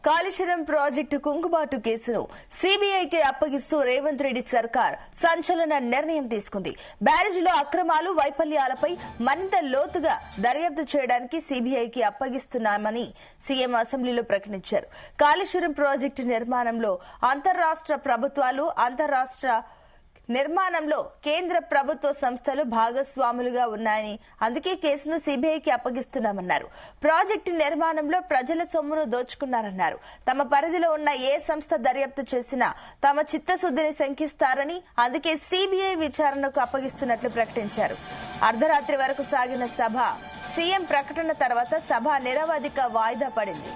Kaleshwaram project కుంగుబాటు కేసును సీబీఐకి అప్పగిస్తూ రేవంత్ రెడ్డి సర్కార్ సంచలన నిర్ణయం తీసుకుంది. బ్యారేజీలో అక్రమాలు, వైఫల్యాలపై మరింత లోతుగా దర్యాప్తు చేయడానికి సీబీఐకి అప్పగిస్తున్నామని సీఎం అసెంబ్లీలో ప్రకటించారు. కాళేశ్వరం ప్రాజెక్టు నిర్మాణంలో అంతర్రాష్ట్ర ప్రభుత్వాలు, నిర్మాణంలో కేంద్ర ప్రభుత్వ సంస్థలు భాగస్వాములుగా ఉన్నాయని, అందుకే కేసును సీబీఐకి అప్పగిస్తున్నామన్నారు. ప్రాజెక్టు నిర్మాణంలో ప్రజల సొమ్మును దోచుకున్నారన్నారు. తమ పరిధిలో ఉన్న ఏ సంస్థ దర్యాప్తు చేసినా తమ చిత్తశుద్ధిని శంకిస్తారని, అందుకే సీబీఐ విచారణకు అప్పగిస్తున్నట్లు ప్రకటించారు. అర్ధరాత్రి వరకు సాగిన సభ సీఎం ప్రకటన తర్వాత సభ నిరవధిక వాయిదా పడింది.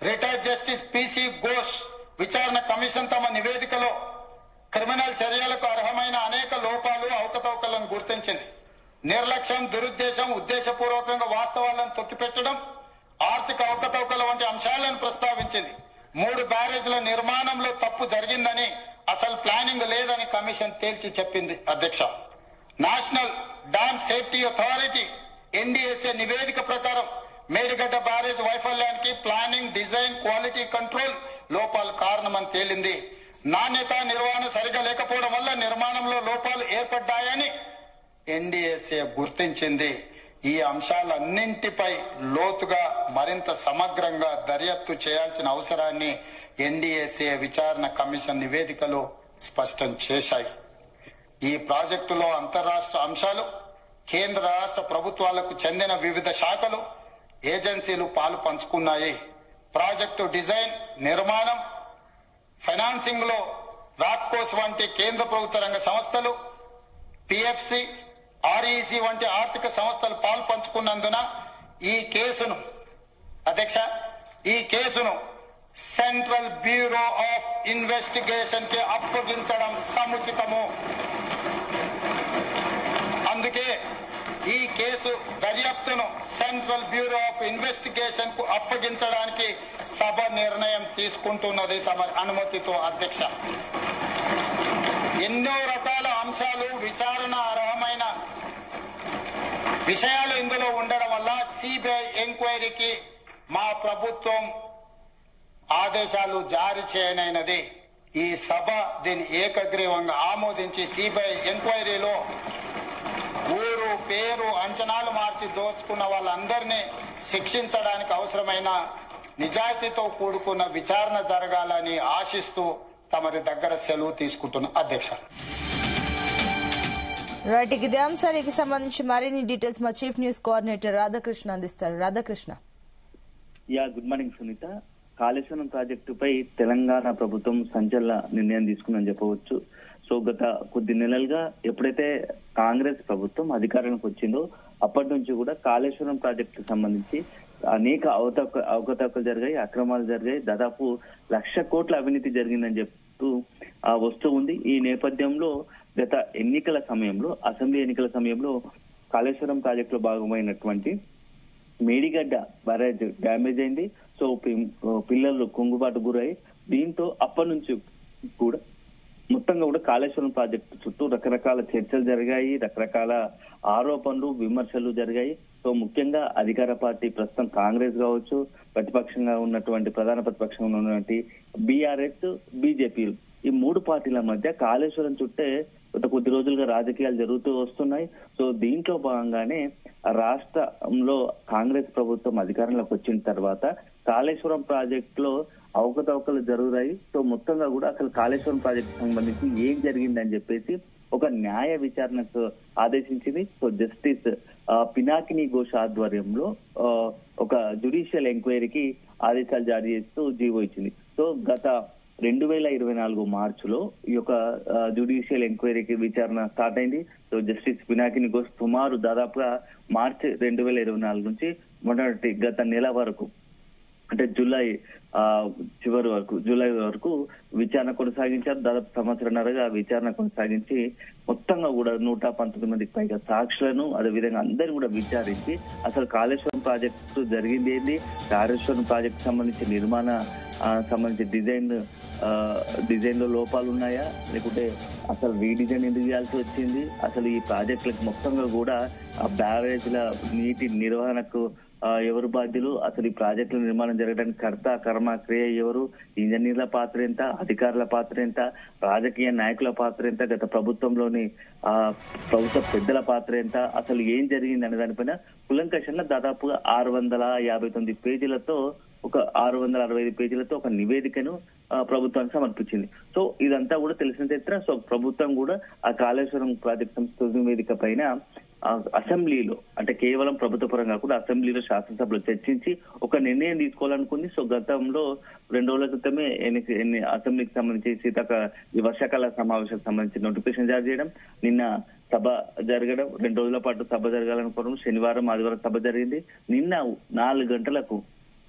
రిటైర్డ్ జస్టిస్ పిసి ఘోష్ విచారణ కమిషన్ తమ నివేదికలో క్రిమినల్ చర్యలకు అర్హమైన అనేక లోపాలు, అవకతవకలను గుర్తించింది. నిర్లక్ష్యం, దురుద్దేశం, ఉద్దేశపూర్వకంగా వాస్తవాలను తొక్కిపెట్టడం, ఆర్థిక అవకతవకల వంటి అంశాలను ప్రస్తావించింది. 3 బ్యారేజ్ల నిర్మాణంలో తప్పు జరిగిందని, అసలు ప్లానింగ్ లేదని కమిషన్ తేల్చి చెప్పింది. అధ్యక్ష, national dam safety authority NDSA నివేదిక ప్రకారం మేడిగడ్డ బ్యారేజ్ వైఫల్యానికి ప్లానింగ్, డిజైన్, క్వాలిటీ కంట్రోల్ లోపాలు కారణమని తేలింది. నాణ్యత, నిర్వహణ సరిగా లేకపోవడం వల్ల నిర్మాణంలో లోపాలు ఏర్పడ్డాయని ఎన్డీఎస్ఏ గుర్తించింది. ఈ అంశాలన్నింటిపై లోతుగా, మరింత సమగ్రంగా దర్యాప్తు చేయాల్సిన అవసరాన్ని ఎన్డీఎస్ఏ విచారణ కమిషన్ నివేదికలో స్పష్టం చేశాయి. ఈ ప్రాజెక్టులో అంతర్రాష్ట్ర అంశాలు, కేంద్ర రాష్ట్ర ప్రభుత్వాలకు చెందిన వివిధ శాఖలు, ఏజెన్సీలు పాలు పంచుకున్నాయి. ప్రాజెక్టు డిజైన్, నిర్మాణం, ఫైనాన్సింగ్ లో రాప్కోస్ వంటి కేంద్ర ప్రభుత్వ రంగ సంస్థలు, పిఎఫ్సి, ఆర్ఈసి వంటి ఆర్థిక సంస్థలు పాలు పంచుకున్నందున ఈ కేసును సెంట్రల్ బ్యూరో ఆఫ్ ఇన్వెస్టిగేషన్ కి అప్పగించడం సముచితము. అందుకే ఈ కేసు దర్యాప్తును సెంట్రల్ బ్యూరో ఆఫ్ ఇన్వెస్టిగేషన్ కు అప్పగించడానికి సభ నిర్ణయం తీసుకుంటున్నది తమ అనుమతితో. అధ్యక్ష, ఎన్నో రకాల అంశాలు, విచారణ అర్హమైన విషయాలు ఇందులో ఉండడం వల్ల సిబిఐ ఎంక్వైరీకి మా ప్రభుత్వం ఆదేశాలు జారీ చేయనైనది. ఈ సభ దీన్ని ఏకగ్రీవంగా ఆమోదించి సిబిఐ ఎంక్వైరీలో ఊరు, పేరు, అంచనాలు మార్చి దోచుకున్న వాళ్ళందరినీ శిక్షించడానికి అవసరమైన నిజాయితీతో కూడుకున్న విచారణ జరగాలని ఆశిస్తూ తమరి దగ్గర సెలవు తీసుకుంటున్న. అధ్యక్ష, రైట్, ఇదే అంశానికి సంబంధించి మరిన్ని డీటెయిల్స్ మా చీఫ్ న్యూస్ కోఆర్డినేటర్ రాధాకృష్ణ అందిస్తారు. రాధాకృష్ణ. Good morning Sunitha. కాళేశ్వరం ప్రాజెక్టుపై తెలంగాణ ప్రభుత్వం సంచలన నిర్ణయం తీసుకుందని చెప్పవచ్చు. సో గత కొద్ది నెలలుగా ఎప్పుడైతే కాంగ్రెస్ ప్రభుత్వం అధికారానికి వచ్చిందో అప్పటి నుంచి కూడా కాళేశ్వరం ప్రాజెక్టుకు సంబంధించి అనేక అవకతవకలు జరిగాయి, అక్రమాలు జరిగాయి. దాదాపు 1,00,000 కోట్ల అవినీతి జరిగిందని చెప్తూ వస్తూ ఉంది. ఈ నేపథ్యంలో గత ఎన్నికల సమయంలో, అసెంబ్లీ ఎన్నికల సమయంలో కాళేశ్వరం ప్రాజెక్టులో భాగమైనటువంటి మేడిగడ్డ బ్యారేజ్ డ్యామేజ్ అయింది. సో పిల్లలు కుంగుబాటు గురై, దీంతో అప్పటి నుంచి కూడా మొత్తంగా కూడా కాళేశ్వరం ప్రాజెక్టు చుట్టూ రకరకాల చర్చలు జరిగాయి, రకరకాల ఆరోపణలు, విమర్శలు జరిగాయి. సో ముఖ్యంగా అధికార పార్టీ ప్రస్తుతం కాంగ్రెస్ కావచ్చు, ప్రతిపక్షంగా ఉన్నటువంటి ప్రధాన ప్రతిపక్షంగా ఉన్నటువంటి బీఆర్ఎస్, బీజేపీ, ఈ 3 పార్టీల మధ్య కాళేశ్వరం చుట్టే గత కొద్ది రోజులుగా రాజకీయాలు జరుగుతూ వస్తున్నాయి. సో దీంట్లో భాగంగానే రాష్ట్రంలో కాంగ్రెస్ ప్రభుత్వం అధికారంలోకి వచ్చిన తర్వాత కాళేశ్వరం ప్రాజెక్టులో అవకతవకలు జరుగుతాయి. సో మొత్తంగా కూడా అసలు కాళేశ్వరం ప్రాజెక్టు సంబంధించి ఏం జరిగిందని చెప్పేసి ఒక న్యాయ విచారణకు ఆదేశించింది. సో జస్టిస్ పినాకిని ఘోష్ ఆధ్వర్యంలో ఒక జ్యుడిషియల్ ఎంక్వైరీకి ఆదేశాలు జారీ చేస్తూ జీవో ఇచ్చింది. సో గత 2024 మార్చిలో ఈ యొక్క జ్యుడిషియల్ ఎంక్వైరీకి విచారణ స్టార్ట్ అయింది. సో జస్టిస్ పినాకిని ఘోష్ సుమారు దాదాపుగా మార్చి 2024 నుంచి మొదటి గత నెల వరకు అంటే చివరి వరకు జూలై వరకు విచారణ కొనసాగించారు. దాదాపు సంవత్సరంన్నరగా విచారణ కొనసాగించి మొత్తంగా కూడా 119 మందికి పైగా సాక్షులను అదేవిధంగా అందరినీ కూడా విచారించి అసలు కాళేశ్వరం ప్రాజెక్టు జరిగింది ఏంది, కాళేశ్వరం ప్రాజెక్టు సంబంధించి సంబంధించి డిజైన్ లో లోపాలు ఉన్నాయా, లేకుంటే అసలు రీడిజైన్ ఎందుకు చేయాల్సి వచ్చింది, అసలు ఈ ప్రాజెక్టులకు మొత్తంగా కూడా ఆ బ్యారేజ్ల నీటి నిర్వహణకు ఎవరు బాధ్యులు, అసలు ఈ ప్రాజెక్టుల నిర్మాణం జరగడానికి కర్త కర్మ క్రియ ఎవరు, ఇంజనీర్ల పాత్ర ఎంత, అధికారుల పాత్ర ఎంత, రాజకీయ నాయకుల పాత్ర ఎంత, గత ప్రభుత్వంలోని ప్రభుత్వ పెద్దల పాత్ర ఎంత, అసలు ఏం జరిగింది అనే దానిపైన కులంకషంగా దాదాపుగా 659 పేజీలతో ఒక 665 పేజీలతో ఒక నివేదికను ప్రభుత్వానికి సమర్పించింది. సో ఇదంతా కూడా తెలిసిన చరిత్ర. సో ప్రభుత్వం కూడా ఆ కాళేశ్వరం ప్రాజెక్టు సంస్థ నివేదిక పైన అసెంబ్లీలో అంటే కేవలం ప్రభుత్వ పరంగా కూడా అసెంబ్లీలో శాసనసభలో చర్చించి ఒక నిర్ణయం తీసుకోవాలనుకుంది. సో గతంలో 2 రోజుల క్రితమే అసెంబ్లీకి సంబంధించి ఈ వర్షాకాల సమావేశాలకు సంబంధించి నోటిఫికేషన్ జారీ చేయడం, నిన్న సభ జరగడం, 2 రోజుల పాటు సభ జరగాలనుకోవడం, శనివారం ఆదివారం సభ జరిగింది. నిన్న 4 గంటలకు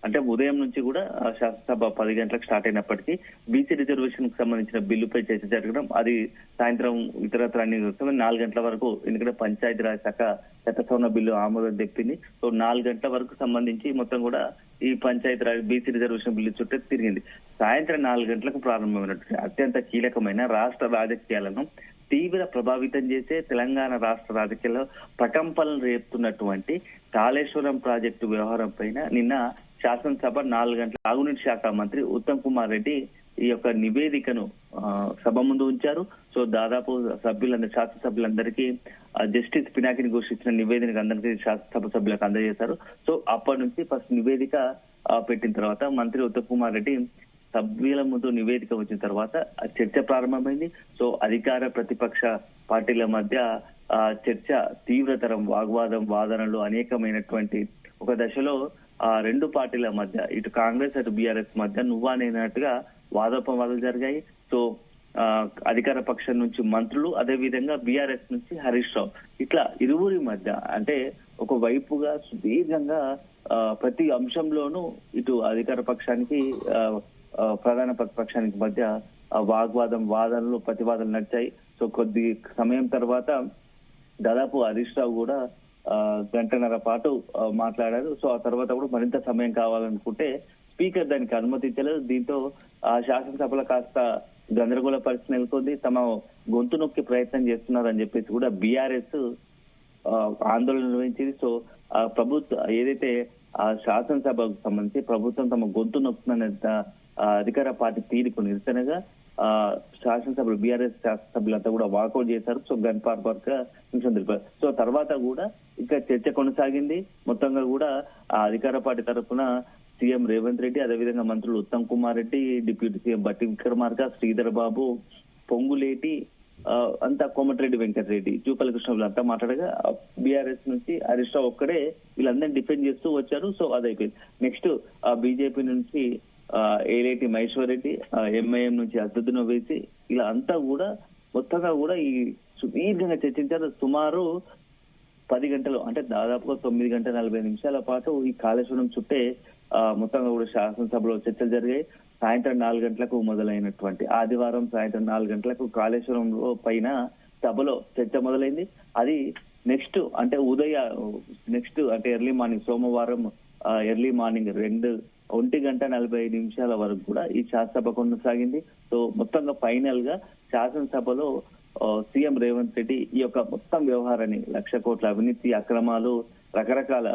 అంటే ఉదయం నుంచి కూడా శాసనసభ 10 గంటలకు స్టార్ట్ అయినప్పటికీ బీసీ రిజర్వేషన్ కు సంబంధించిన బిల్లుపై చర్చ జరగడం, అది సాయంత్రం ఇతరత్ర అన్ని 4 గంటల వరకు, ఎందుకంటే పంచాయతీరాజ్ శాఖ చట్ట సవరణ బిల్లు ఆమోదం తెప్పింది. సో 4 గంటల వరకు సంబంధించి మొత్తం కూడా ఈ పంచాయతీరాజ్ బీసీ రిజర్వేషన్ బిల్లు చుట్టూ తిరిగింది. సాయంత్రం 4 గంటలకు ప్రారంభమైనటువంటి అత్యంత కీలకమైన రాష్ట్ర రాజకీయాలను తీవ్ర ప్రభావితం చేసే తెలంగాణ రాష్ట్ర రాజకీయాల్లో ప్రకంపనలు రేపుతున్నటువంటి కాళేశ్వరం ప్రాజెక్టు వ్యవహారం పైన నిన్న శాసనసభ 4 గంటల తాగునీటి శాఖ మంత్రి ఉత్తమ్ కుమార్ రెడ్డి ఈ యొక్క నివేదికను సభ ముందు ఉంచారు. సో దాదాపు శాసనసభ్యులందరికీ జస్టిస్ పినాకిని ఘోషించిన నివేదిక అందరికీ శాసనసభ సభ్యులకు అందజేశారు. సో అప్పటి నుంచి ఫస్ట్ నివేదిక పెట్టిన తర్వాత మంత్రి ఉత్తమ్ కుమార్ రెడ్డి సభ్యుల ముందు నివేదిక వచ్చిన తర్వాత చర్చ ప్రారంభమైంది. సో అధికార ప్రతిపక్ష పార్టీల మధ్య చర్చ తీవ్రతరం, వాగ్వాదం, వాదనలు అనేకమైనటువంటి ఒక దశలో 2 పార్టీల మధ్య ఇటు కాంగ్రెస్ అటు బీఆర్ఎస్ మధ్య నువ్వా నేనట్టుగా వాదోపవాదాలు జరిగాయి. సో అధికార పక్షం నుంచి మంత్రులు, అదే విధంగా బీఆర్ఎస్ నుంచి హరీష్ రావు, ఇట్లా ఇరువురి మధ్య అంటే ఒక వైపుగా సుదీర్ఘంగా ప్రతి అంశంలోనూ ఇటు అధికార పక్షానికి ప్రధాన ప్రతిపక్షానికి మధ్య వాగ్వాదం, వాదనలు, ప్రతివాదనలు నడిచాయి. సో కొద్ది సమయం తర్వాత దాదాపు హరీష్ రావు కూడా 1.5 గంటల పాటు మాట్లాడారు. సో ఆ తర్వాత కూడా మరింత సమయం కావాలనుకుంటే స్పీకర్ దానికి అనుమతించలేదు. దీంతో శాసనసభలో కాస్త గందరగోళ పరిస్థితి నెలకొంది. తమ గొంతు నొక్కి ప్రయత్నం చేస్తున్నారని చెప్పేసి కూడా బీఆర్ఎస్ ఆందోళన నిర్వహించింది. సో ఏదైతే ఆ శాసనసభకు సంబంధించి ప్రభుత్వం తమ గొంతు నొక్కుతున్న అధికార పార్టీ తీరుకు నిరసనగా శాసనసభలు బీఆర్ఎస్ శాసనసభ్యులంతా కూడా వాకౌట్ చేశారు. సో గన్ పార్క్ నిమిషం తెలిపారు. సో తర్వాత కూడా ఇంకా చర్చ కొనసాగింది. మొత్తంగా కూడా ఆ అధికార పార్టీ తరఫున సీఎం రేవంత్ రెడ్డి, అదేవిధంగా మంత్రులు ఉత్తమ్ కుమార్ రెడ్డి, డిప్యూటీ సీఎం బట్టి విక్రమార్క, శ్రీధర్ బాబు, పొంగులేటి, అంతా కోమటిరెడ్డి వెంకటరెడ్డి, జూపల్లి కృష్ణ అంతా మాట్లాడగా బీఆర్ఎస్ నుంచి హరీష్ రావు ఒక్కడే వీళ్ళందరినీ డిఫెండ్ చేస్తూ వచ్చారు. సో అదైపోయింది. నెక్స్ట్ బీజేపీ నుంచి ఏలేటి మహేశ్వర్ రెడ్డి, ఎంఐఎం నుంచి అసదుద్దీన్ ఓవైసీ, ఇలా అంతా కూడా మొత్తంగా కూడా ఈ సుదీర్ఘంగా చర్చించారు. సుమారు 10 గంటలు అంటే దాదాపుగా 9 గంటల 40 నిమిషాల పాటు ఈ కాళేశ్వరం చుట్టే మొత్తంగా కూడా శాసనసభలో చర్చలు జరిగాయి. సాయంత్రం 4 గంటలకు మొదలైనటువంటి ఆదివారం సాయంత్రం 4 గంటలకు కాళేశ్వరం పైన సభలో చర్చ మొదలైంది. అది నెక్స్ట్ అంటే ఎర్లీ మార్నింగ్ సోమవారం ఎర్లీ మార్నింగ్ 1:45 వరకు కూడా ఈ శాసనసభ కొనసాగింది. సో మొత్తంగా ఫైనల్ గా శాసనసభలో సీఎం రేవంత్ రెడ్డి ఈ యొక్క మొత్తం వ్యవహారాన్ని 1,00,000 కోట్ల అవినీతి అక్రమాలు, రకరకాల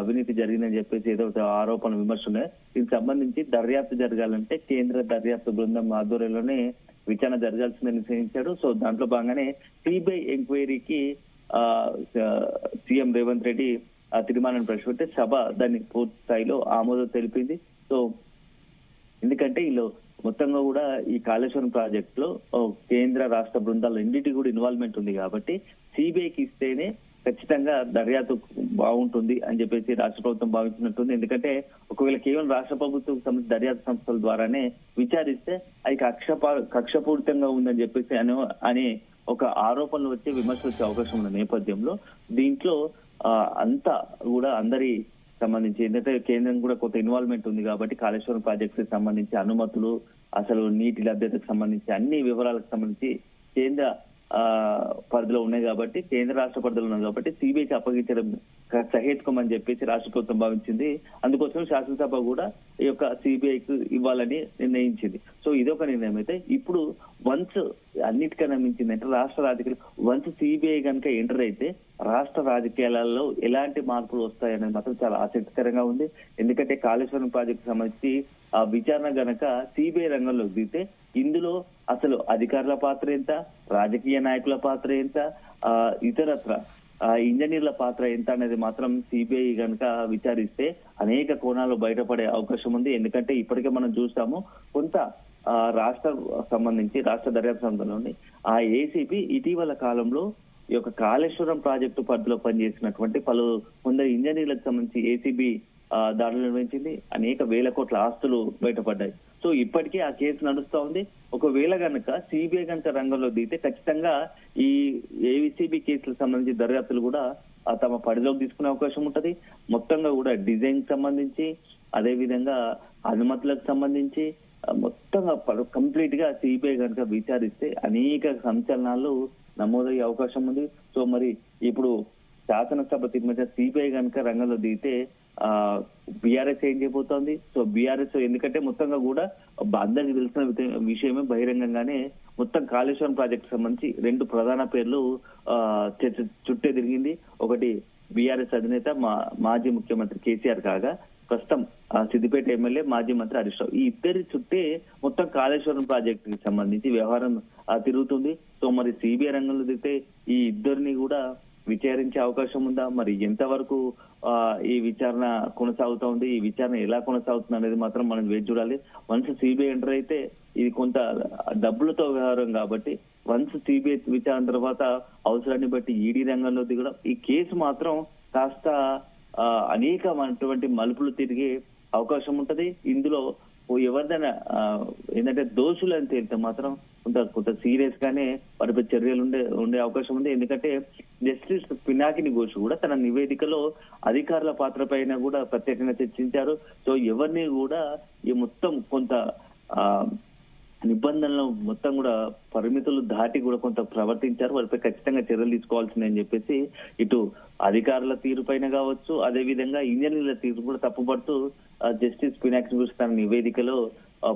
అవినీతి జరిగిందని చెప్పేసి ఏదో ఆరోపణలు విమర్శలు, దీనికి సంబంధించి దర్యాప్తు జరగాలంటే కేంద్ర దర్యాప్తు బృందం ఆధ్వర్యంలోనే విచారణ జరగాల్సిందని నిశ్చయించాడు. సో దాంట్లో భాగంగానే సిబిఐ ఎంక్వైరీకి సీఎం రేవంత్ రెడ్డి తీర్మానాన్ని ప్రవేశపెట్టి సభ దాన్ని పూర్తి స్థాయిలో ఆమోదం తెలిపింది. సో ఎందుకంటే వీళ్ళు మొత్తంగా కూడా ఈ కాళేశ్వరం ప్రాజెక్ట్ లో కేంద్ర రాష్ట్ర బృందాలు రెండింటికి కూడా ఇన్వాల్వ్మెంట్ ఉంది కాబట్టి సిబిఐకి ఇస్తేనే ఖచ్చితంగా దర్యాప్తు బాగుంటుంది అని చెప్పేసి రాష్ట్ర ప్రభుత్వం భావించినట్టుంది. ఎందుకంటే ఒకవేళ కేవలం రాష్ట్ర ప్రభుత్వం సంబంధించిన దర్యాప్తు సంస్థల ద్వారానే విచారిస్తే అది కక్షపూరితంగా ఉందని చెప్పేసి అనే ఒక ఆరోపణలు వచ్చే విమర్శలు వచ్చే అవకాశం ఉన్న నేపథ్యంలో దీంట్లో అంతా కూడా అందరి సంబంధించి ఎందుకంటే కేంద్రం కూడా కొంత ఇన్వాల్వ్మెంట్ ఉంది కాబట్టి కాళేశ్వరం ప్రాజెక్టు సంబంధించి అనుమతులు, అసలు నీటి లభ్యతకు సంబంధించి అన్ని వివరాలకు సంబంధించి కేంద్ర పరిధిలో ఉన్నాయి కాబట్టి, కేంద్ర రాష్ట్ర పరిధిలో ఉన్నాయి కాబట్టి సిబిఐకి అప్పగించడం సహేతుకం అని చెప్పేసి రాష్ట్ర ప్రభుత్వం భావించింది. అందుకోసం శాసనసభ కూడా ఈ యొక్క సిబిఐకి ఇవ్వాలని నిర్ణయించింది. సో ఇదొక నిర్ణయం అయితే, ఇప్పుడు వన్స్ అన్నిటికన్నా మించిందంటే రాష్ట్ర రాజకీయాలు వన్స్ సిబిఐ కనుక ఎంటర్ అయితే రాష్ట్ర రాజకీయాలలో ఎలాంటి మార్పులు వస్తాయనేది మాత్రం చాలా ఆసక్తికరంగా ఉంది. ఎందుకంటే కాళేశ్వరం ప్రాజెక్టు సంబంధించి ఆ విచారణ గనక సిబిఐ రంగంలోకి దిగితే ఇందులో అసలు అధికారుల పాత్ర ఎంత, రాజకీయ నాయకుల పాత్ర ఎంత, ఇతరత్ర ఇంజనీర్ల పాత్ర ఎంత అనేది మాత్రం సిబిఐ గనక విచారిస్తే అనేక కోణాలు బయటపడే అవకాశం ఉంది. ఎందుకంటే ఇప్పటికే మనం చూస్తాము కొంత రాష్ట్ర సంబంధించి రాష్ట్ర దర్యాప్తు సంస్థలోని ఆ ఏసీపీ ఇటీవల కాలంలో ఈ యొక్క కాళేశ్వరం ప్రాజెక్టు పరిధిలో పనిచేసినటువంటి కొందరు ఇంజనీర్లకు సంబంధించి ఏసీబీ దాడులు నిర్వహించింది. అనేక వేల కోట్ల ఆస్తులు బయటపడ్డాయి. సో ఇప్పటికీ ఆ కేసు నడుస్తా ఉంది. ఒకవేళ కనుక సిబిఐ కనుక రంగంలో దిగితే ఖచ్చితంగా ఈ ఏసీబీ కేసులకు సంబంధించి దర్యాప్తులు కూడా తమ పరిధిలోకి తీసుకునే అవకాశం ఉంటది. మొత్తంగా కూడా డిజైన్ సంబంధించి, అదే విధంగా అనుమతులకు సంబంధించి మొత్తంగా కంప్లీట్ గా సిబిఐ కనుక విచారిస్తే అనేక సంచలనాలు నమోదయ్యే అవకాశం ఉంది. సో మరి ఇప్పుడు శాసనసభ తీర్మానం సిబిఐ కనుక రంగంలో దిగితే బీఆర్ఎస్ ఏం చేయబోతోంది? సో బీఆర్ఎస్ ఎందుకంటే మొత్తంగా కూడా అందరికి తెలిసిన విషయమే, బహిరంగంగానే మొత్తం కాళేశ్వరం ప్రాజెక్టు సంబంధించి రెండు ప్రధాన పేర్లు చుట్టే తిరిగింది. ఒకటి బీఆర్ఎస్ అధినేత మాజీ ముఖ్యమంత్రి కేసీఆర్ కాగా, ప్రస్తుతం సిద్దిపేట ఎమ్మెల్యే మాజీ మంత్రి హరీష్ రావు. ఈ ఇద్దరి చుట్టే మొత్తం కాళేశ్వరం ప్రాజెక్టుకి సంబంధించి వ్యవహారం తిరుగుతుంది. సో మరి సిబిఐ రంగంలో దిగితే ఈ ఇద్దరిని కూడా విచారించే అవకాశం ఉందా? మరి ఎంతవరకు ఈ విచారణ కొనసాగుతా ఉంది, ఈ విచారణ ఎలా కొనసాగుతుంది అనేది మాత్రం మనం వేచి చూడాలి. వన్స్ సిబిఐ ఎంటర్ అయితే ఇది కొంత డబ్బులతో వ్యవహారం కాబట్టి వన్స్ సిబిఐ విచారణ తర్వాత అవసరాన్ని బట్టి ఈడీ రంగంలో దిగడం, ఈ కేసు మాత్రం కాస్త అనేకమైనటువంటి మలుపులు తిరిగే అవకాశం ఉంటది. ఇందులో ఎవరిదైనా ఏంటంటే దోషులు అని తేలితే మాత్రం కొంత సీరియస్ గానే వారిపై చర్యలు ఉండే అవకాశం ఉంది. ఎందుకంటే జస్టిస్ పినాకిని ఘోష్ కూడా తన నివేదికలో అధికారుల పాత్ర పైన కూడా ప్రత్యేకంగా చర్చించారు. సో ఎవరిని కూడా ఈ మొత్తం కొంత నిబంధనలు మొత్తం కూడా పరిమితులు దాటి కూడా కొంత ప్రవర్తించారు, వారిపై ఖచ్చితంగా చర్యలు తీసుకోవాల్సిందని చెప్పేసి ఇటు అధికారుల తీరు పైన కావచ్చు, అదే విధంగా ఇంజనీర్ల తీరు కూడా తప్పుపడుతూ జస్టిస్ పినాకిని ఘోష్ తన నివేదికలో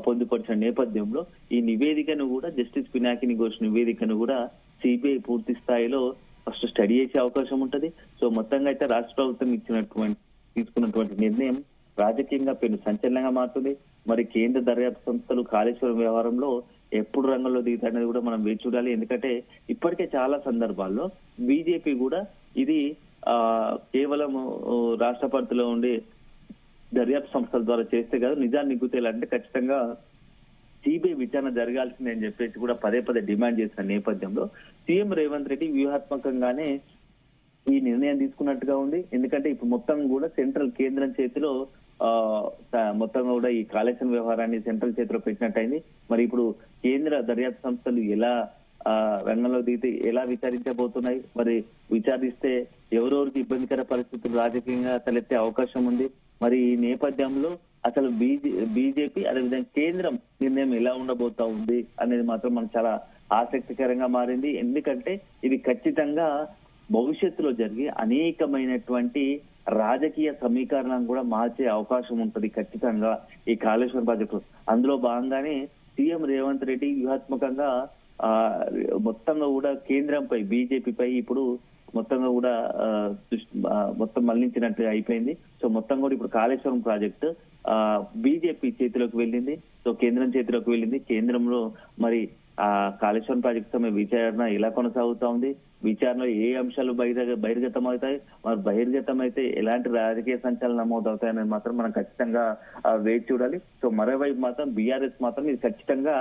పొందుపరిచిన నేపథ్యంలో ఈ నివేదికను కూడా జస్టిస్ పినాకిని ఘోష్ నివేదికను కూడా సిబిఐ పూర్తి స్థాయిలో ఫస్ట్ స్టడీ చేసే అవకాశం ఉంటది. సో మొత్తంగా అయితే రాష్ట్ర ప్రభుత్వం తీసుకున్నటువంటి నిర్ణయం రాజకీయంగా పెను సంచలనంగా మారుతుంది. మరి కేంద్ర దర్యాప్తు సంస్థలు కాళేశ్వరం వ్యవహారంలో ఎప్పుడు రంగంలో దిగుతాయనేది కూడా మనం వేచి చూడాలి. ఎందుకంటే ఇప్పటికే చాలా సందర్భాల్లో బీజేపీ కూడా ఇది కేవలం రాష్ట్ర పరిధిలో ఉండే దర్యాప్తు సంస్థల ద్వారా చేస్తే కాదు, నిజాన్ని నిగ్గుతేయాలంటే ఖచ్చితంగా సిబిఐ విచారణ జరగాల్సిందే అని చెప్పేసి కూడా పదే డిమాండ్ చేసిన నేపథ్యంలో సీఎం రేవంత్ రెడ్డి వ్యూహాత్మకంగానే ఈ నిర్ణయం తీసుకున్నట్టుగా ఉంది. ఎందుకంటే ఇప్పుడు మొత్తం కూడా సెంట్రల్ కేంద్రం చేతిలో మొత్తం కూడా ఈ కాళేశ్వరం వ్యవహారాన్ని సెంట్రల్ చేతిలో పెట్టినట్టయింది. మరి ఇప్పుడు కేంద్ర దర్యాప్తు సంస్థలు ఎలా రంగంలో దిగితే ఎలా విచారించబోతున్నాయి, మరి విచారిస్తే ఎవరెవరికి ఇబ్బందికర పరిస్థితులు రాజకీయంగా తలెత్తే అవకాశం ఉంది. మరి ఈ నేపథ్యంలో అసలు బీజేపీ అదేవిధంగా కేంద్రం నిర్ణయం ఎలా ఉండబోతా ఉంది అనేది మాత్రం మనకు చాలా ఆసక్తికరంగా మారింది. ఎందుకంటే ఇది ఖచ్చితంగా భవిష్యత్తులో జరిగి అనేకమైనటువంటి రాజకీయ సమీకరణను కూడా మార్చే అవకాశం ఉంటుంది ఖచ్చితంగా ఈ కాళేశ్వరం ప్రాజెక్టు. అందులో భాగంగానే సీఎం రేవంత్ రెడ్డి వ్యూహాత్మకంగా మొత్తంగా కూడా కేంద్రంపై బీజేపీపై ఇప్పుడు మొత్తంగా కూడా మొత్తం మళ్లించినట్టు అయిపోయింది. సో మొత్తం కూడా ఇప్పుడు కాళేశ్వరం ప్రాజెక్టు బీజేపీ చేతిలోకి వెళ్ళింది. సో కేంద్రం చేతిలోకి వెళ్ళింది. కేంద్రంలో మరి కాళేశ్వరం ప్రాజెక్టు సమయ విచారణ ఎలా కొనసాగుతా ఉంది, విచారణలో ఏ అంశాలు బహిర్గతం అవుతాయి, మరి బహిర్గతం అయితే ఎలాంటి రాజకీయ సంచలనం నమోదవుతాయనేది మాత్రం మనం ఖచ్చితంగా వేచి చూడాలి. సో మరోవైపు మాత్రం బీఆర్ఎస్ మాత్రం ఇది ఖచ్చితంగా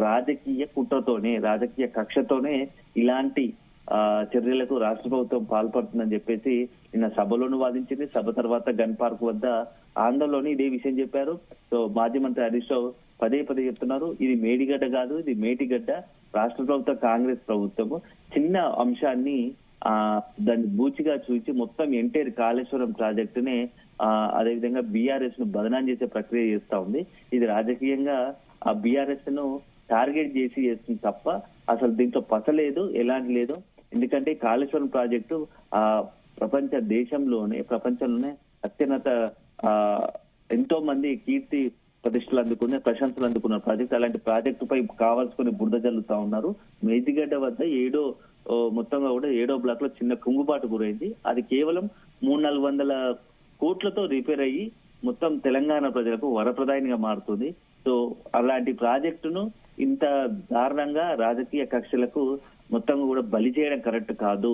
రాజకీయ కుట్రతోనే, రాజకీయ కక్షతోనే ఇలాంటి చర్యలకు రాష్ట్ర ప్రభుత్వం పాల్పడుతుందని చెప్పేసి నిన్న సభలోను వాదించింది. సభ తర్వాత గన్ పార్క్ వద్ద ఆందోళనలోని ఇదే విషయం చెప్పారు. సో మాజీ మంత్రి హరీష్ రావు పదే చెప్తున్నారు, ఇది మేడిగడ్డ కాదు, ఇది మేటిగడ్డ. రాష్ట్ర ప్రభుత్వం కాంగ్రెస్ ప్రభుత్వము చిన్న అంశాన్ని దాన్ని బూచిగా చూసి మొత్తం ఎంటైర్ కాళేశ్వరం ప్రాజెక్టునే అదేవిధంగా బీఆర్ఎస్ ను బదనాం చేసే ప్రక్రియ చేస్తా ఉంది. ఇది రాజకీయంగా ఆ బీఆర్ఎస్ ను టార్గెట్ చేసి చేస్తుంది తప్ప అసలు దీంట్లో పసలేదు, ఎలాంటి లేదు. ఎందుకంటే కాళేశ్వరం ప్రాజెక్టు ప్రపంచంలోనే అత్యున్నత ఎంతో మంది కీర్తి ప్రతిష్టలు అందుకున్న, ప్రశంసలు అందుకున్న ప్రాజెక్ట్. అలాంటి ప్రాజెక్టు పై కావాల్సుకుని బురద జల్లుతా ఉన్నారు. మేదిగడ్డ వద్ద మొత్తంగా కూడా 7వ బ్లాక్ లో చిన్న కుంగుబాటు గురైంది. అది కేవలం 300-400 కోట్లతో రిపేర్ అయ్యి మొత్తం తెలంగాణ ప్రజలకు వరప్రదాయనిగా మారుతుంది. సో అలాంటి ప్రాజెక్టును ఇంత దారుణంగా రాజకీయ కక్షలకు మొత్తం కూడా బలి చేయడం కరెక్ట్ కాదు.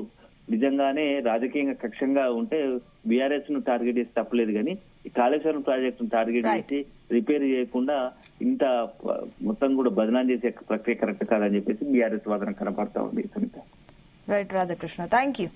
నిజంగానే రాజకీయంగా కక్షంగా ఉంటే బీఆర్ఎస్ ను టార్గెట్ చేసి తప్పలేదు, కానీ ఈ కాళేశ్వరం ప్రాజెక్ట్ ను టార్గెట్ చేసి రిపేర్ చేయకుండా ఇంత మొత్తం కూడా బదనాం చేసే ప్రక్రియ కరెక్ట్ కాదని చెప్పేసి బీఆర్ఎస్ వాదన కనపడతా ఉంది. Right Radhakrishna, thank you.